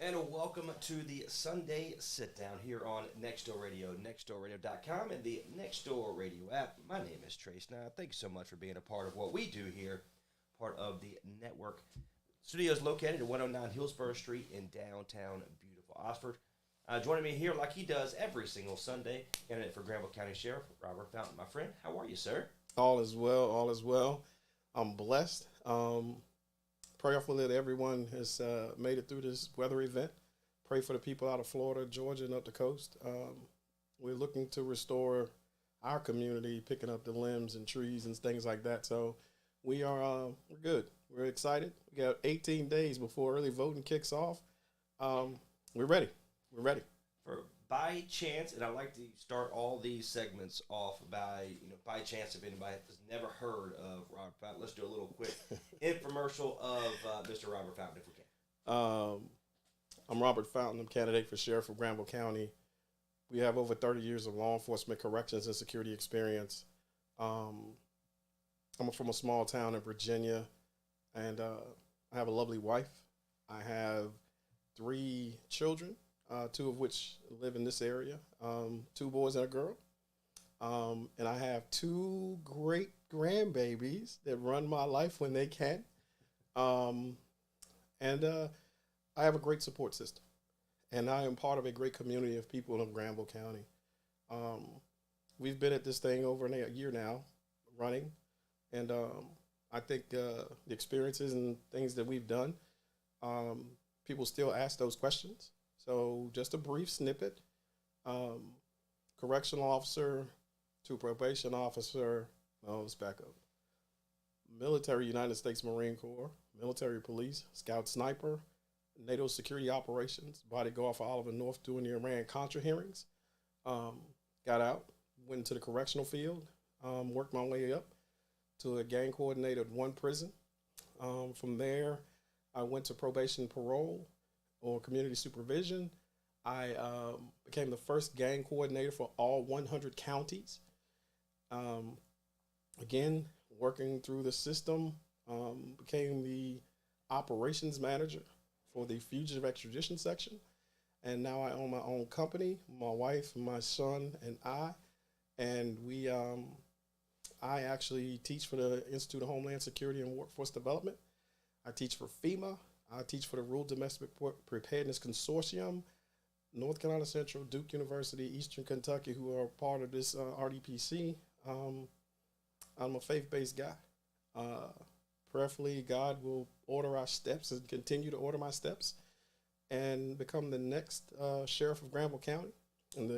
And welcome to the Sunday Sit Down here on Nextdoor Radio, nextdoorradio.com, and the Nextdoor Radio app. My name is Trace. Now, thank you so much for being a part of what we do here, part of the network. Studio is located at 109 Hillsborough Street in downtown beautiful Oxford. Joining me here, like he does every single Sunday, candidate for Granville County Sheriff, Robert Fountain. My friend, how are you, sir? All is well. All is well. I'm blessed. Prayerfully that everyone has made it through this weather event. Pray for the people out of Florida, Georgia, and up the coast. We're looking to restore our community, picking up the limbs and trees and things like that. So we're good. We're excited. We got 18 days before early voting kicks off. We're ready. We're ready. By chance, and I like to start all these segments off by chance, if anybody has never heard of Robert Fountain, let's do a little quick infomercial of Mr. Robert Fountain, if we can. I'm Robert Fountain. I'm candidate for Sheriff of Granville County. We have over 30 years of law enforcement, corrections, and security experience. I'm from a small town in Virginia, and I have a lovely wife. I have 3 children. 2 of which live in this area, 2 boys and a girl. And I have 2 great grandbabies that run my life when they can. And I have a great support system. And I am part of a great community of people in Granville County. We've been at this thing over a year now, running. And I think the experiences and things that we've done, people still ask those questions. So just a brief snippet, correctional officer to probation officer, let's back up. Military United States Marine Corps, military police, scout sniper, NATO security operations, bodyguard for Oliver North during the Iran-Contra hearings. Got out, went into the correctional field, worked my way up to a gang coordinator at one prison. From there, I went to probation parole or community supervision. I became the first gang coordinator for all 100 counties. Again, working through the system, became the operations manager for the fugitive extradition section. And now I own my own company, my wife, my son, and I. And I actually teach for the Institute of Homeland Security and Workforce Development. I teach for FEMA. I teach for the Rural Domestic Preparedness Consortium, North Carolina Central, Duke University, Eastern Kentucky, who are part of this RDPC. I'm a faith-based guy. Prayerfully, God will order our steps and continue to order my steps and become the next sheriff of Granville County. And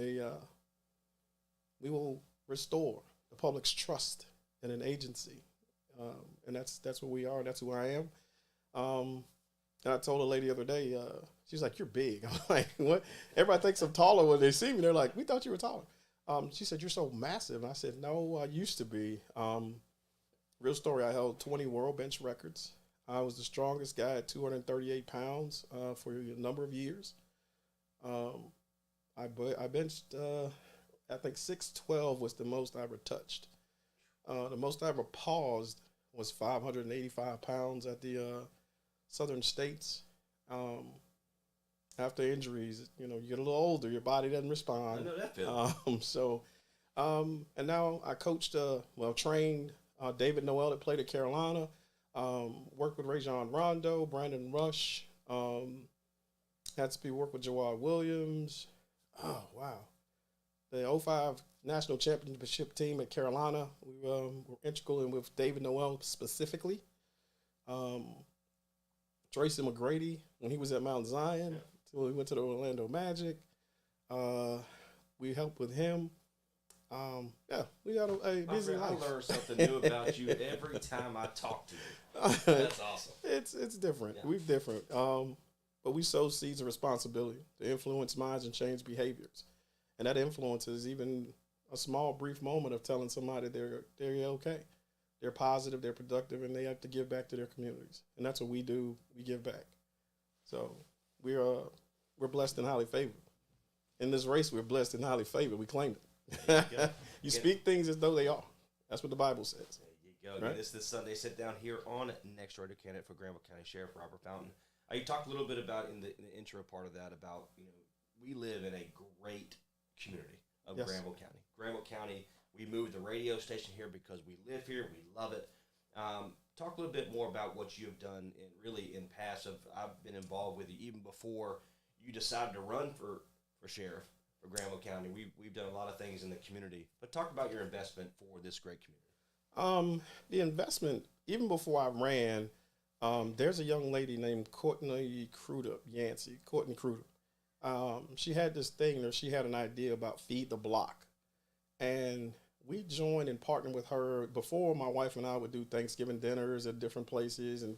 we will restore the public's trust in an agency. And that's what we are. That's who I am. And I told a lady the other day, she's like, "You're big." I'm like, "What?" Everybody thinks I'm taller when they see me. They're like, "We thought you were taller." She said, "You're so massive." And I said, "No, I used to be." Real story, I held 20 world bench records. I was the strongest guy at 238 pounds for a number of years. I benched, I think 612 was the most I ever touched. The most I ever paused was 585 pounds at the Southern States. After injuries, you get a little older, your body doesn't respond. I know that feeling. And now I coached, trained David Noel that played at Carolina, worked with Rajon Rondo, Brandon Rush, had to work with Jawad Williams. Oh, wow. The '05 national championship team at Carolina, we were integral in with David Noel specifically. Tracy McGrady, when he was at Mount Zion, so we went to the Orlando Magic. We helped with him. We got a busy life. I learn something new about you every time I talk to you. That's awesome. It's different. Yeah. We're different. But we sow seeds of responsibility to influence minds and change behaviors. And that influence is even a small, brief moment of telling somebody they're okay. They're positive, they're productive, and they have to give back to their communities. And that's what we do. We give back. So we're blessed and highly favored. In this race, we're blessed and highly favored. We claimed it. You speak things as though they are. That's what the Bible says. There you go. Right? This is the Sunday Sit Down here on Next Radio, candidate for Granville County Sheriff Robert Fountain. You talked a little bit about in the intro part of that about, we live in a great community of Yes. Granville County. Granville County, we moved the radio station here because we live here. We love it. Talk a little bit more about what you have done in past. I've been involved with you even before you decided to run for sheriff for Granville County. We've done a lot of things in the community. But talk about your investment for this great community. The investment, even before I ran, there's a young lady named Courtney Kruder. She had this thing, or she had an idea about Feed the Block. And we joined and partnered with her. Before, my wife and I would do Thanksgiving dinners at different places and,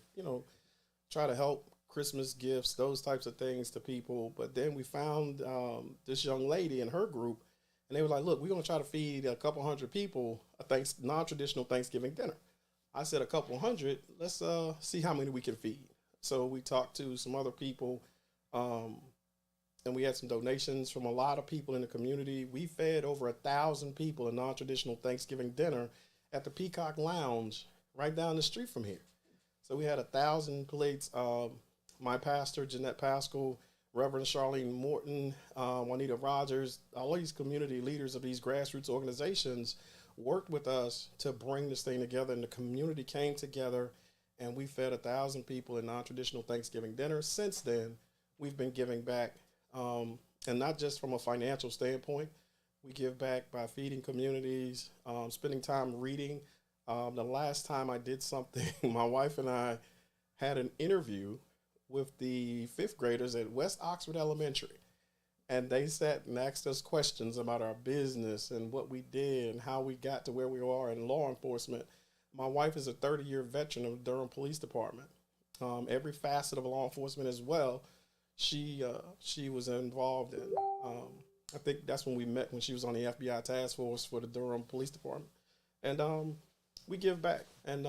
try to help Christmas gifts, those types of things to people. But then we found this young lady and her group, and they were like, look, we're going to try to feed a couple hundred people a non-traditional Thanksgiving dinner. I said a couple hundred, let's see how many we can feed. So we talked to some other people, and we had some donations from a lot of people in the community. We fed over 1,000 people a non-traditional Thanksgiving dinner at the Peacock Lounge right down the street from here. So we had 1,000 plates. My pastor, Jeanette Pascal, Reverend Charlene Morton, Juanita Rogers, all these community leaders of these grassroots organizations worked with us to bring this thing together, and the community came together, and we fed 1,000 people a non-traditional Thanksgiving dinner. Since then, we've been giving back, and not just from a financial standpoint. We give back by feeding communities, spending time reading. The last time I did something, my wife and I had an interview with the fifth graders at West Oxford Elementary. And they sat and asked us questions about our business and what we did and how we got to where we are in law enforcement. My wife is a 30-year veteran of the Durham Police Department. Every facet of law enforcement as well, she was involved in. I think that's when we met, when she was on the FBI task force for the Durham Police Department. And we give back. And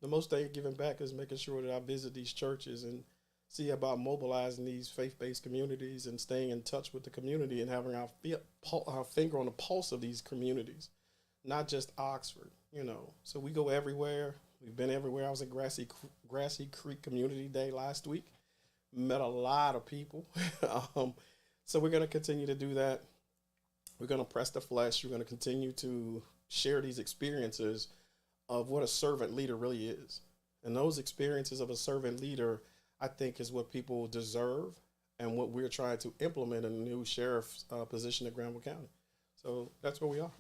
the most thing giving back is making sure that I visit these churches and see about mobilizing these faith-based communities and staying in touch with the community and having our finger on the pulse of these communities, not just Oxford, So we go everywhere. We've been everywhere. I was at Grassy Creek Community Day last week. Met a lot of people. So we're going to continue to do that. We're going to press the flesh. We're going to continue to share these experiences of what a servant leader really is. And those experiences of a servant leader, I think, is what people deserve and what we're trying to implement in the new sheriff's position at Granville County. So that's where we are.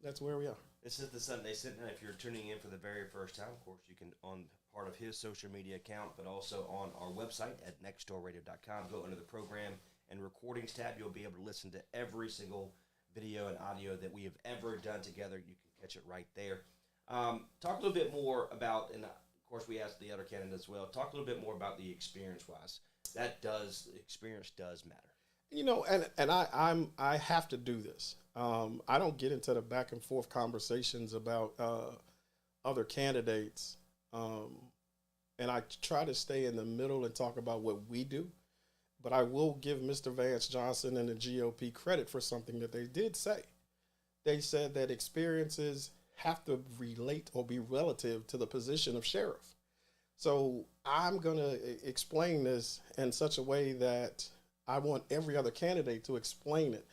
That's where we are. This is the Sunday Sit Down. If you're tuning in for the very first time, of course, you can, on part of his social media account, but also on our website at nextdoorradio.com, go under the program and recordings tab. You'll be able to listen to every single video and audio that we have ever done together. You can catch it right there. Talk a little bit more about, and of course we asked the other candidates as well, talk a little bit more about the experience-wise. Experience does matter. And I have to do this. I don't get into the back and forth conversations about other candidates. And I try to stay in the middle and talk about what we do. But I will give Mr. Vance Johnson and the GOP credit for something that they did say. They said that experiences have to relate or be relative to the position of sheriff. So I'm going to explain this in such a way that I want every other candidate to explain it.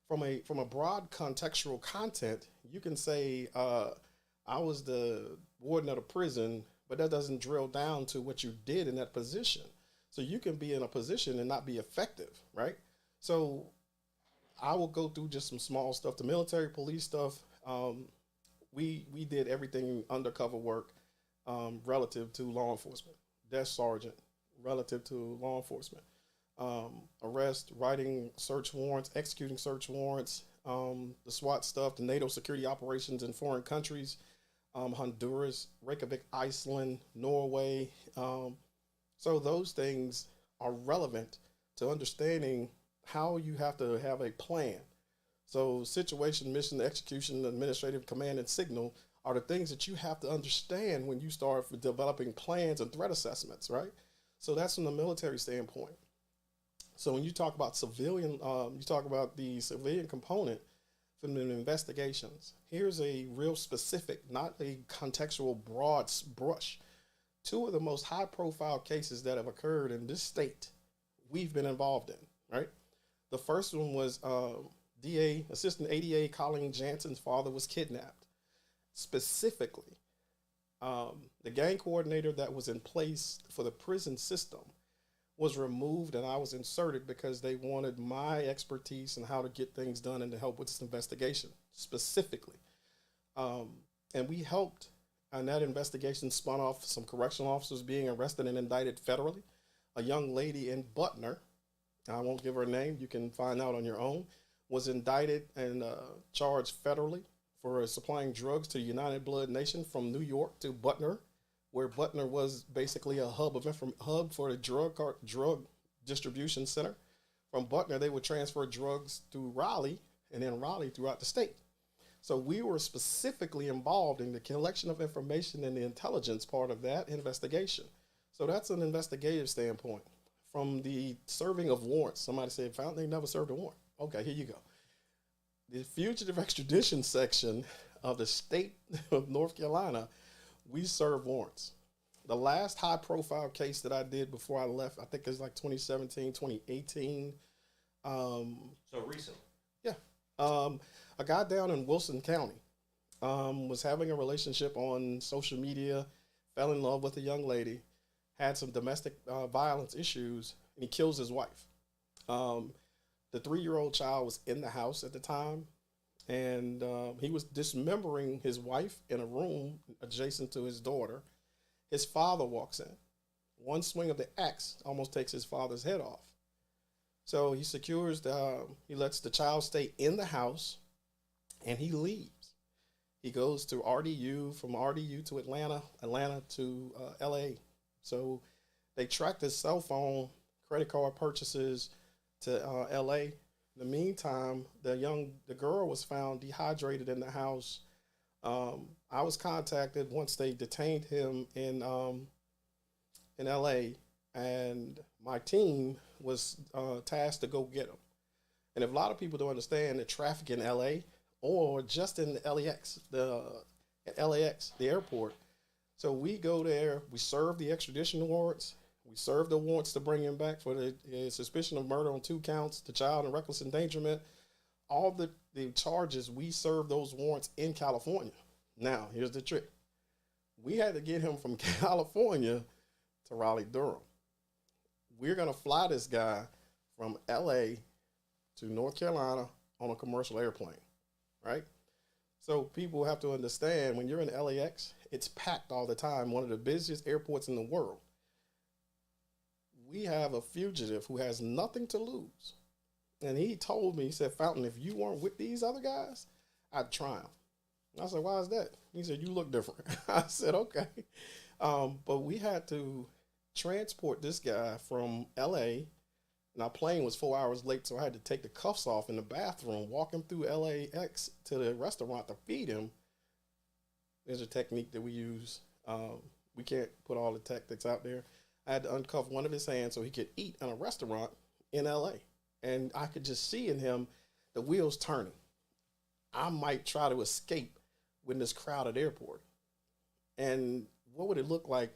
From a broad contextual content, you can say, I was the warden of the prison, but that doesn't drill down to what you did in that position. So you can be in a position and not be effective, right? So I will go through just some small stuff. The military police stuff, we did everything undercover work relative to law enforcement. Desk sergeant, relative to law enforcement. Arrest, writing search warrants, executing search warrants, the SWAT stuff, the NATO security operations in foreign countries, Honduras, Reykjavik, Iceland, Norway. So those things are relevant to understanding how you have to have a plan. So situation, mission, execution, administrative command, and signal are the things that you have to understand when you start developing plans and threat assessments, right? So that's from the military standpoint. So when you talk about civilian, you talk about the civilian component from the investigations. Here's a real specific, not a contextual broad brush. two of the most high profile cases that have occurred in this state we've been involved in, right? The first one was DA, Assistant ADA Colleen Jansen's father was kidnapped. Specifically, the gang coordinator that was in place for the prison system was removed, and I was inserted because they wanted my expertise and how to get things done and to help with this investigation specifically. And we helped, and that investigation spun off some correctional officers being arrested and indicted federally. A young lady in Butner, I won't give her name, you can find out on your own, was indicted and charged federally for supplying drugs to the United Blood Nation from New York to Butner, where Butner was basically a hub for the drug distribution center. From Butner, they would transfer drugs to Raleigh, and then Raleigh throughout the state. So we were specifically involved in the collection of information and the intelligence part of that investigation. So that's an investigative standpoint. From the serving of warrants, somebody said, Fountain, they never served a warrant. Okay, here you go. The fugitive extradition section of the state of North Carolina, we serve warrants. The last high profile case that I did before I left, I think it was like 2017, 2018. So recently? Yeah. A guy down in Wilson County was having a relationship on social media, fell in love with a young lady, had some domestic violence issues, and he kills his wife. The 3-year-old child was in the house at the time, and he was dismembering his wife in a room adjacent to his daughter. His father walks in. One swing of the axe almost takes his father's head off. So he he lets the child stay in the house, and he leaves. He goes to RDU, from RDU to Atlanta to LA. So they tracked his cell phone, credit card purchases to LA. In the meantime, the girl was found dehydrated in the house. I was contacted once they detained him in LA, and my team was tasked to go get him. And if a lot of people don't understand the traffic in LA or just in LAX, the airport. So we go there, we serve the extradition warrants, we serve the warrants to bring him back for the suspicion of murder on 2 counts, the child and reckless endangerment. All the charges, we serve those warrants in California. Now, here's the trick. We had to get him from California to Raleigh-Durham. We're going to fly this guy from LA to North Carolina on a commercial airplane, right? So people have to understand, when you're in LAX, it's packed all the time, one of the busiest airports in the world. We have a fugitive who has nothing to lose. And he told me, he said, Fountain, if you weren't with these other guys, I'd try him. I said, why is that? He said, you look different. I said, okay. But we had to transport this guy from LA, and our plane was 4 hours late, so I had to take the cuffs off in the bathroom, walk him through LAX to the restaurant to feed him. There's a technique that we use. We can't put all the tactics out there. I had to uncuff one of his hands so he could eat in a restaurant in LA. And I could just see in him the wheels turning. I might try to escape in this crowded airport. And what would it look like,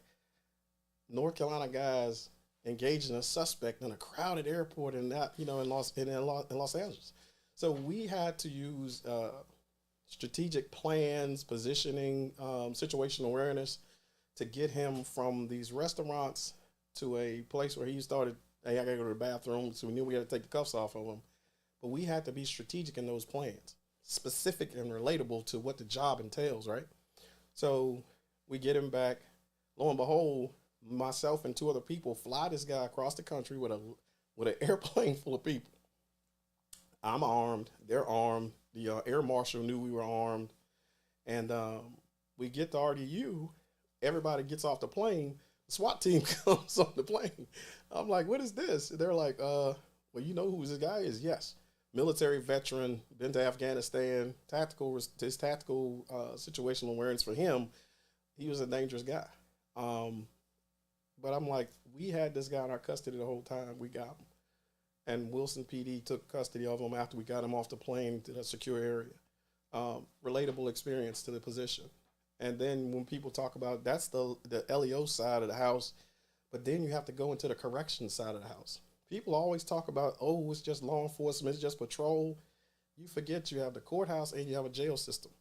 North Carolina guys engaging a suspect in a crowded airport in that, in Los Angeles? So we had to use strategic plans, positioning, situational awareness to get him from these restaurants to a place where he started, hey, I gotta go to the bathroom. So we knew we had to take the cuffs off of him. But we had to be strategic in those plans, specific and relatable to what the job entails, right? So we get him back. Lo and behold, myself and 2 other people fly this guy across the country with an airplane full of people. I'm armed. They're armed. The air marshal knew we were armed. And we get to RDU. Everybody gets off the plane. The SWAT team comes on the plane. I'm like, what is this? They're like, well, you know who this guy is? Yes. Military veteran, been to Afghanistan, his tactical situational awareness for him, he was a dangerous guy. But I'm like, we had this guy in our custody the whole time. We got him. And Wilson PD took custody of him after we got him off the plane to a secure area. Relatable experience to the position. And then when people talk about that's the LEO side of the house, but then you have to go into the correction side of the house. People always talk about, oh, it's just law enforcement, it's just patrol. You forget you have the courthouse and you have a jail system.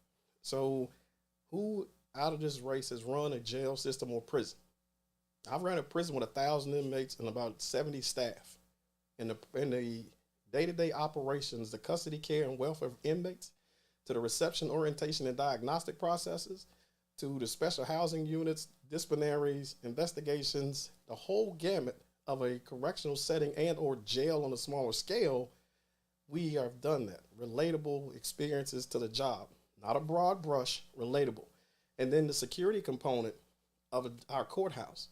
So who out of this race has run a jail system or prison? I've ran a prison with 1,000 inmates and about 70 staff. In the day-to-day operations, the custody care and welfare of inmates, to the reception, orientation, and diagnostic processes, to the special housing units, disciplinaries, investigations, the whole gamut of a correctional setting and or jail on a smaller scale, we have done that. Relatable experiences to the job, not a broad brush, relatable. And then the security component of our courthouse.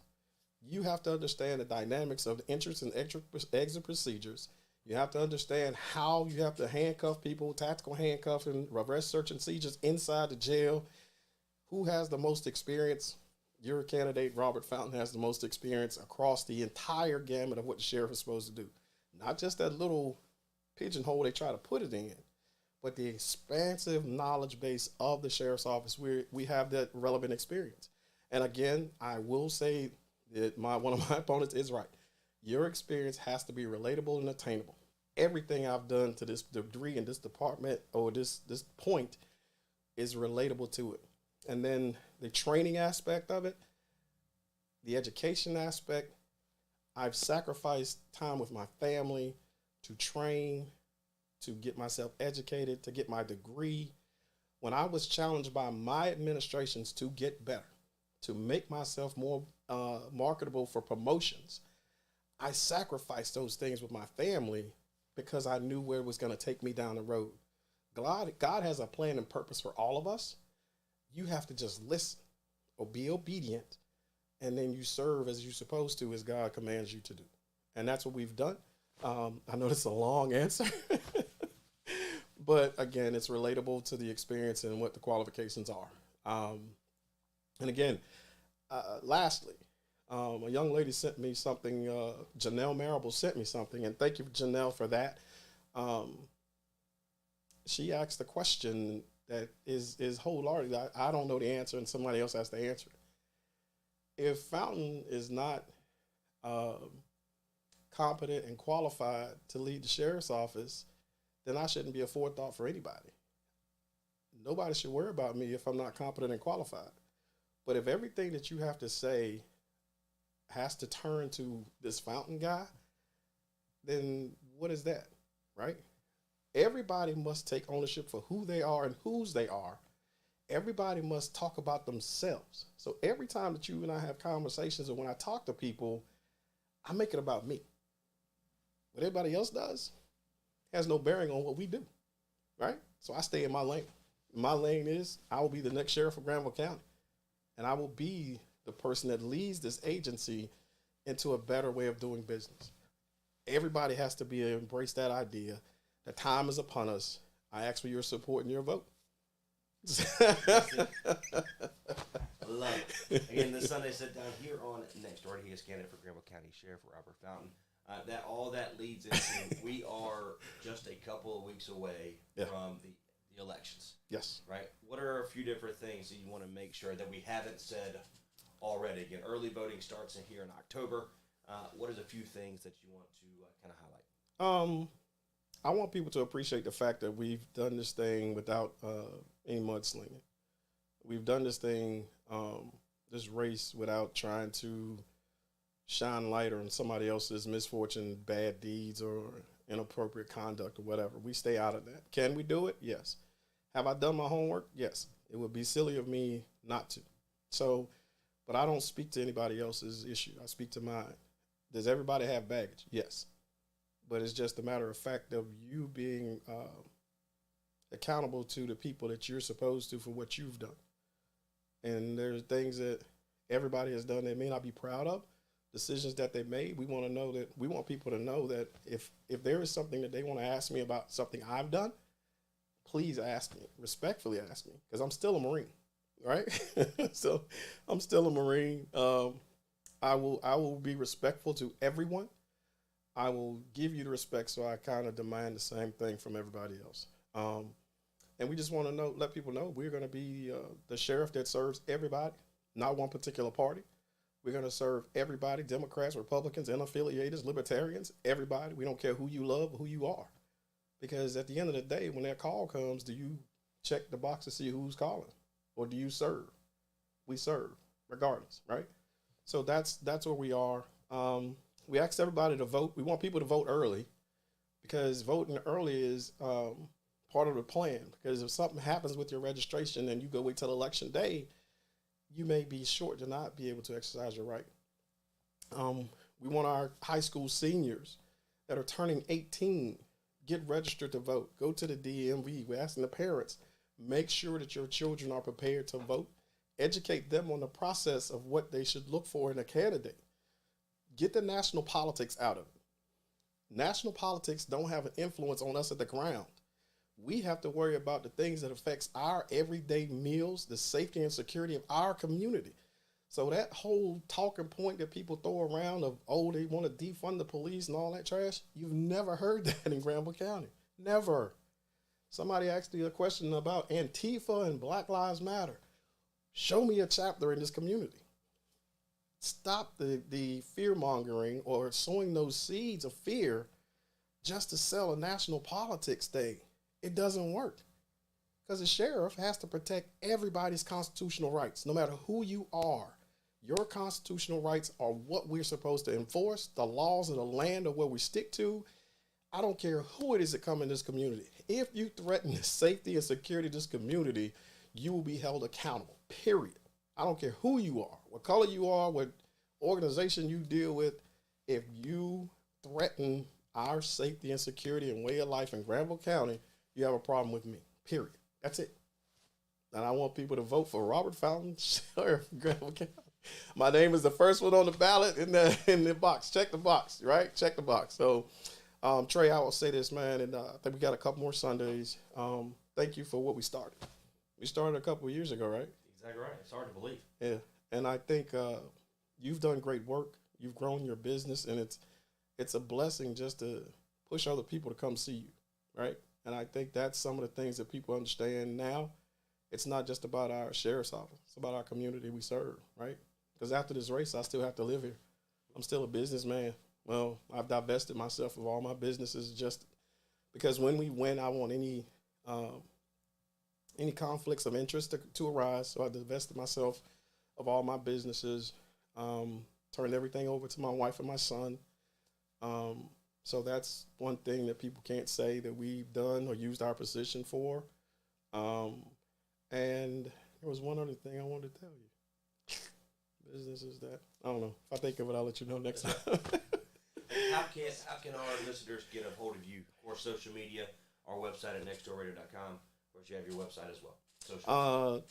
You have to understand the dynamics of the entrance and exit procedures. You have to understand how you have to handcuff people, tactical handcuffing, arrest, search, and seizures inside the jail. Who has the most experience? Your candidate, Robert Fountain, has the most experience across the entire gamut of what the sheriff is supposed to do. Not just that little pigeonhole they try to put it in, but the expansive knowledge base of the sheriff's office. We have that relevant experience. And again, I will say that one of my opponents is right. Your experience has to be relatable and attainable. Everything I've done to this degree in this department or this point is relatable to it. And then the training aspect of it, the education aspect, I've sacrificed time with my family to train, to get myself educated, to get my degree. When I was challenged by my administrations to get better, to make myself more marketable for promotions, I sacrificed those things with my family because I knew where it was going to take me down the road. God has a plan and purpose for all of us. You have to just listen or be obedient, and then you serve as you're supposed to, as God commands you to do. And that's what we've done. I know this is a long answer, but again, it's relatable to the experience and what the qualifications are. And again, lastly, a young lady sent me something, Janelle Marable sent me something, and thank you, Janelle, for that. She asked a question that is wholehearted. I don't know the answer, and somebody else has to answer it. If Fountain is not competent and qualified to lead the sheriff's office, then I shouldn't be a forethought for anybody. Nobody should worry about me if I'm not competent and qualified. But if everything that you have to say has to turn to this Fountain guy, then what is that, right? Everybody must take ownership for who they are and whose they are. Everybody must talk about themselves. So every time that you and I have conversations or when I talk to people, I make it about me. What everybody else does has no bearing on what we do, right? So I stay in my lane. My lane is I will be the next sheriff of Granville County, and I will be the person that leads this agency into a better way of doing business. Everybody has to embrace that idea. The time is upon us. I ask for your support and your vote. I love it. Again, this Sunday sit down here on Next Door. He is candidate for Granville County Sheriff Robert Fountain. That all that leads into we are just a couple of weeks away from the elections. Yes. Right. What are a few different things that you want to make sure that we haven't said already? Again, early voting starts in here in October. What is a few things that you want to kind of highlight? I want people to appreciate the fact that we've done this thing without any mudslinging. We've done this thing, this race, without trying to shine light on somebody else's misfortune, bad deeds, or inappropriate conduct or whatever. We stay out of that. Can we do it? Yes. Have I done my homework? Yes. It would be silly of me not to. So, but I don't speak to anybody else's issue. I speak to mine. Does everybody have baggage? Yes. But it's just a matter of fact of you being accountable to the people that you're supposed to for what you've done. And there's things that everybody has done they may not be proud of, decisions that they made. We want people to know that if there is something that they want to ask me about something I've done, please ask me, respectfully ask me, because I'm still a Marine, right? So I'm still a Marine. I will be respectful to everyone. I will give you the respect, so I kind of demand the same thing from everybody else. And we just want to let people know we're going to be the sheriff that serves everybody, not one particular party. We're going to serve everybody, Democrats, Republicans, unaffiliated, libertarians, everybody. We don't care who you love or who you are. Because at the end of the day, when that call comes, do you check the box to see who's calling? Or do you serve? We serve, regardless, right? So that's where we are. We asked everybody to vote. We want people to vote early because voting early is part of the plan. Because if something happens with your registration and you go wait till election day, you may be short to not be able to exercise your right. We want our high school seniors that are turning 18, get registered to vote. Go to the DMV. We're asking the parents, make sure that your children are prepared to vote. Educate them on the process of what they should look for in a candidate. Get the national politics out of it. National politics don't have an influence on us at the ground. We have to worry about the things that affects our everyday meals, the safety and security of our community. So that whole talking point that people throw around of, oh, they want to defund the police and all that trash, you've never heard that in Granville County. Never. Somebody asked me a question about Antifa and Black Lives Matter. Show me a chapter in this community. Stop the fear-mongering or sowing those seeds of fear just to sell a national politics thing. It doesn't work because the sheriff has to protect everybody's constitutional rights, no matter who you are. Your constitutional rights are what we're supposed to enforce. The laws of the land are what we stick to. I don't care who it is that come in this community. If you threaten the safety and security of this community, you will be held accountable, period. I don't care who you are, what color you are, what organization you deal with. If you threaten our safety and security and way of life in Granville County, you have a problem with me, period. That's it. And I want people to vote for Robert Fountain, Sheriff of Granville County. My name is the first one on the ballot in the box. Check the box, right? Check the box. So, Trey, I will say this, man, and I think we got a couple more Sundays. Thank you for what we started. We started a couple of years ago, right? Exactly right. It's hard to believe. Yeah, and I think you've done great work. You've grown your business, and it's a blessing just to push other people to come see you, right? And I think that's some of the things that people understand now. It's not just about our sheriff's office. It's about our community we serve, right? Because after this race, I still have to live here. I'm still a businessman. Well, I've divested myself of all my businesses just because when we win, I want any conflicts of interest to arise. So I divested myself of all my businesses, turned everything over to my wife and my son. So that's one thing that people can't say that we've done or used our position for. And there was one other thing I wanted to tell you. Business is that. I don't know. If I think of it, I'll let you know next time. How can our listeners get a hold of you? Of course, social media, our website at nextdoorradio.com. Of course, you have your website as well.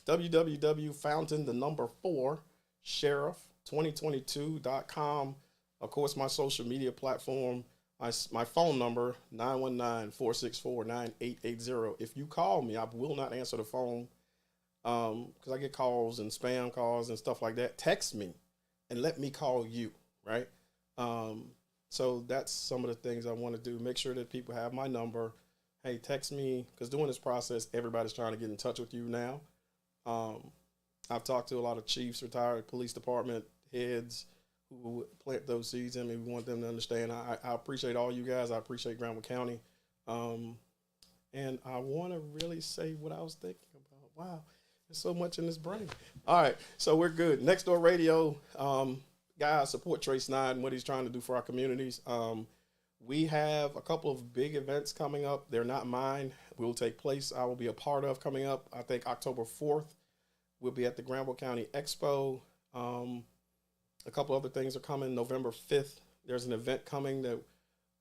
www.fountain4 sheriff2022.com. Of course, my social media platform, my phone number, 919-464-9880. If you call me, I will not answer the phone because I get calls and spam calls and stuff like that. Text me and let me call you, right? So that's some of the things I want to do. Make sure that people have my number. Hey, text me, because during this process, everybody's trying to get in touch with you now. I've talked to a lot of chiefs, retired police department heads who plant those seeds in me. We want them to understand. I appreciate all you guys. I appreciate Granville County. And I want to really say what I was thinking about. Wow, there's so much in this brain. All right, so we're good. Next Door Radio, guys, support Trey Snide and what he's trying to do for our communities. We have a couple of big events coming up. They're not mine. Will take place. I will be a part of coming up. I think October 4th. We'll be at the Granville County Expo. A couple other things are coming. November 5th, there's an event coming that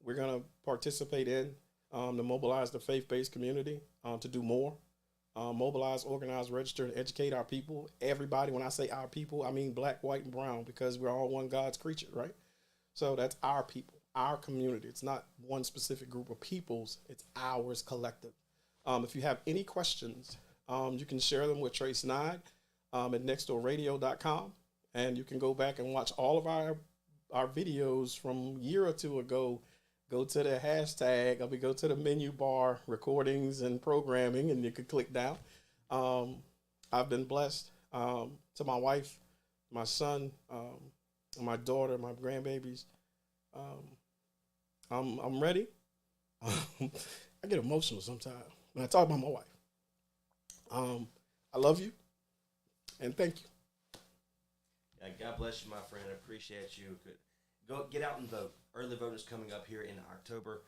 we're going to participate in to mobilize the faith-based community to do more. Mobilize, organize, register, and educate our people. Everybody, when I say our people, I mean black, white, and brown, because we're all one God's creature, right? So that's our people, our community. It's not one specific group of peoples. It's ours collective. If you have any questions, you can share them with Trey Snide at nextdoorradio.com. And you can go back and watch all of our videos from a year or two ago go to the hashtag. Go to the menu bar, recordings and programming, and you can click down. I've been blessed. To my wife, my son, my daughter, my grandbabies. I'm ready. I get emotional sometimes when I talk about my wife. I love you, and thank you. Yeah, God bless you, my friend. I appreciate you. Go get out and vote. Early vote is coming up here in October.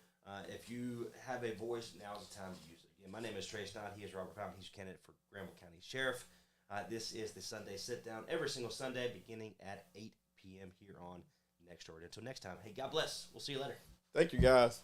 If you have a voice, now's the time to use it. Again, my name is Trace Knott. He is Robert Fountain. He's a candidate for Granville County Sheriff. This is the Sunday Sit Down every single Sunday beginning at 8 p.m. here on Next Door. Until next time, hey, God bless. We'll see you later. Thank you, guys.